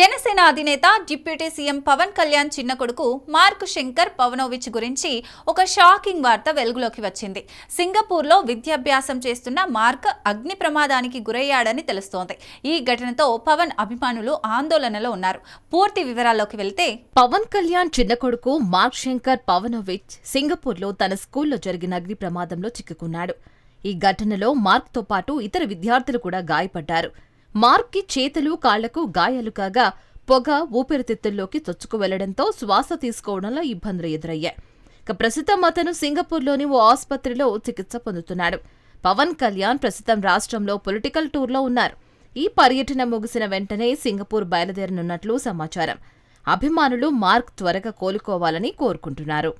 జనసేన అధినేత deputy CM Pawan Kalyan చిన్న కొడుకు మార్క్ శంకర్ పవనోవిచ్ గురించి ఒక షాకింగ్ వార్త వెలుగులోకి వచ్చింది. సింగపూర్లో విద్యాభ్యాసం చేస్తున్న మార్క్ అగ్ని ప్రమాదానికి గురయ్యాడని తెలుస్తోంది. ఈ ఘటనతో పవన్ అభిమానులు ఆందోళనలో ఉన్నారు. పూర్తి వివరాల్లోకి వెళ్తే, పవన్ కళ్యాణ్ చిన్న కొడుకు మార్క్ శంకర్ పవనోవిచ్ సింగపూర్లో తన స్కూల్లో జరిగిన అగ్ని ప్రమాదంలో చిక్కుకున్నాడు. ఈ ఘటనలో మార్క్తో పాటు ఇతర విద్యార్థులు కూడా గాయపడ్డారు. మార్క్కి చేతులు, కాళ్లకు గాయాలు కాగా పొగ ఊపిరితిత్తుల్లోకి చొచ్చుకు వెళ్లడంతో శ్వాస తీసుకోవడంలో ఇబ్బందులు ఎదురయ్యాయి. ప్రస్తుతం అతను సింగపూర్లోని ఓ ఆసుపత్రిలో చికిత్స పొందుతున్నాడు. పవన్ కళ్యాణ్ ప్రస్తుతం రాష్ట్రంలో పొలిటికల్ టూర్లో ఉన్నారు. ఈ పర్యటన ముగిసిన వెంటనే సింగపూర్ బయలుదేరనున్నట్లు సమాచారం. అభిమానులు మార్క్ త్వరగా కోలుకోవాలని కోరుకుంటున్నారు.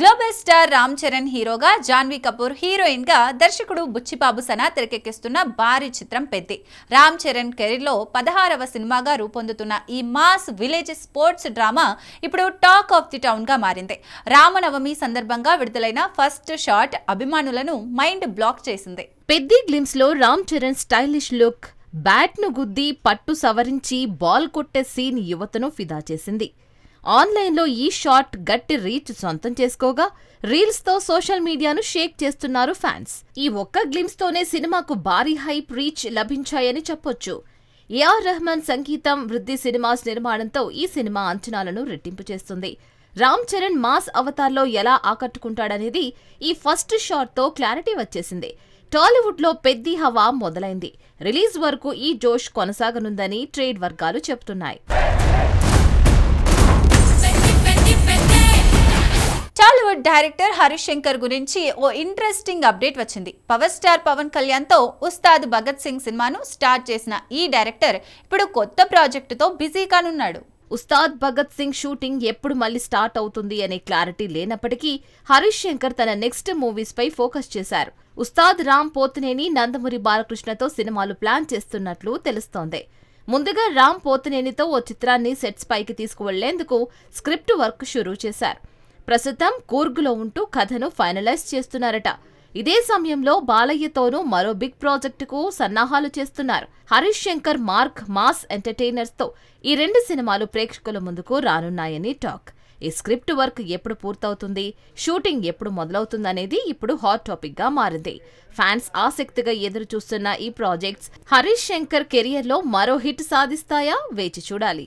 గ్లోబల్ స్టార్ రామ్ చరణ్ హీరోగా, జాన్వీ కపూర్ హీరోయిన్ గా దర్శకుడు బుచ్చిబాబు సనా తెరకెక్కిస్తున్న భారీ చిత్రం పెద్ది. రామ్ చరణ్ కెరీర్లో 16వ సినిమాగా రూపొందుతున్న ఈ మాస్ విలేజ్ స్పోర్ట్స్ డ్రామా ఇప్పుడు టాక్ ఆఫ్ ది టౌన్ గా మారింది. రామనవమి సందర్భంగా విడుదలైన ఫస్ట్ షాట్ అభిమానులను మైండ్ బ్లాక్ చేసింది. పెద్ది గ్లిమ్స్ లో Ram Charan stylish look, bat ను గుద్ది పట్టు సవరించి బాల్ కొట్టే సీన్ యువతను ఫిదా చేసింది. ఆన్లైన్లో ఈ షాట్ గట్టి రీచ్ సొంతం చేసుకోగా రీల్స్ తో సోషల్ మీడియాను షేక్ చేస్తున్నారు ఫ్యాన్స్. ఈ ఒక్క గ్లిమ్స్ తోనే సినిమాకు భారీ హైప్, రీచ్ లభించాయని చెప్పొచ్చు. ఏఆర్ రెహమాన్ సంగీతం, వృద్ధి సినిమాస్ నిర్మాణంతో ఈ సినిమా అంచనాలను రెట్టింపు చేస్తుంది. రామ్ చరణ్ మాస్ అవతార్లో ఎలా ఆకట్టుకుంటాడనేది ఈ ఫస్ట్ షాట్ తో క్లారిటీ వచ్చేసింది. టాలీవుడ్ లో పెద్ది హవా మొదలైంది. రిలీజ్ వరకు ఈ జోష్ కొనసాగనుందని ట్రేడ్ వర్గాలు చెబుతున్నాయి. టాలీవుడ్ డైరెక్టర్ హరీష్ శంకర్ గురించి ఓ ఇంట్రెస్టింగ్ అప్డేట్ వచ్చింది. పవర్ స్టార్ పవన్ కళ్యాణ్ తో ఉస్తాద్ భగత్ సింగ్ సినిమాను స్టార్ట్ చేసిన ఈ డైరెక్టర్ ఇప్పుడు కొత్త ప్రాజెక్టుతో బిజీ కానున్నాడు. ఉస్తాద్ భగత్ సింగ్ షూటింగ్ ఎప్పుడు మళ్లీ స్టార్ట్ అవుతుంది అనే క్లారిటీ లేనప్పటికీ హరీష్ శంకర్ తన నెక్స్ట్ మూవీస్ పై ఫోకస్ చేశారు. ఉస్తాద్ రామ్ పోతినేని, నందమూరి బాలకృష్ణతో సినిమాలు ప్లాన్ చేస్తున్నట్లు తెలుస్తోంది. ముందుగా రామ్ పోతినేనితో ఓ చిత్రాన్ని సెట్స్ పైకి తీసుకువెళ్లేందుకు స్క్రిప్ట్ వర్క్ షురూ చేశారు. ప్రస్తుతం కూర్గులో ఉంటూ కథను ఫైనలైజ్ చేస్తున్నారట. ఇదే సమయంలో బాలయ్యతోనూ మరో బిగ్ ప్రాజెక్టుకు సన్నాహాలు చేస్తున్నారు. Harish Shankar mark mass entertainers తో ఈ 2 సినిమాలు ప్రేక్షకుల ముందుకు రానున్నాయని టాక్. ఈ స్క్రిప్ట్ వర్క్ ఎప్పుడు పూర్తవుతుంది, షూటింగ్ ఎప్పుడు మొదలవుతుందనేది ఇప్పుడు హాట్ టాపిక్ గా మారింది. ఫ్యాన్స్ ఆసక్తిగా ఎదురు చూస్తున్న ఈ ప్రాజెక్ట్స్ హరీష్ శంకర్ కెరియర్ లో మరో హిట్ సాధిస్తాయా? వేచి చూడాలి.